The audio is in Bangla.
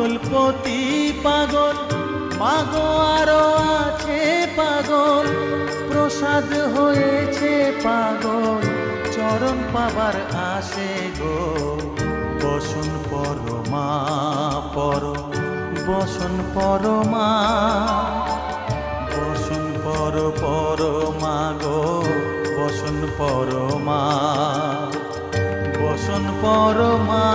পাগলপতি পাগল মাগো আরো আছে পাগল, প্রসাদ হয়েছে পাগল, চরণ পাবার আসে গো। বসন পরমা পর, বসন পরমা, বসন পর পরমা গো, বসন পরমা, বসন পরমা।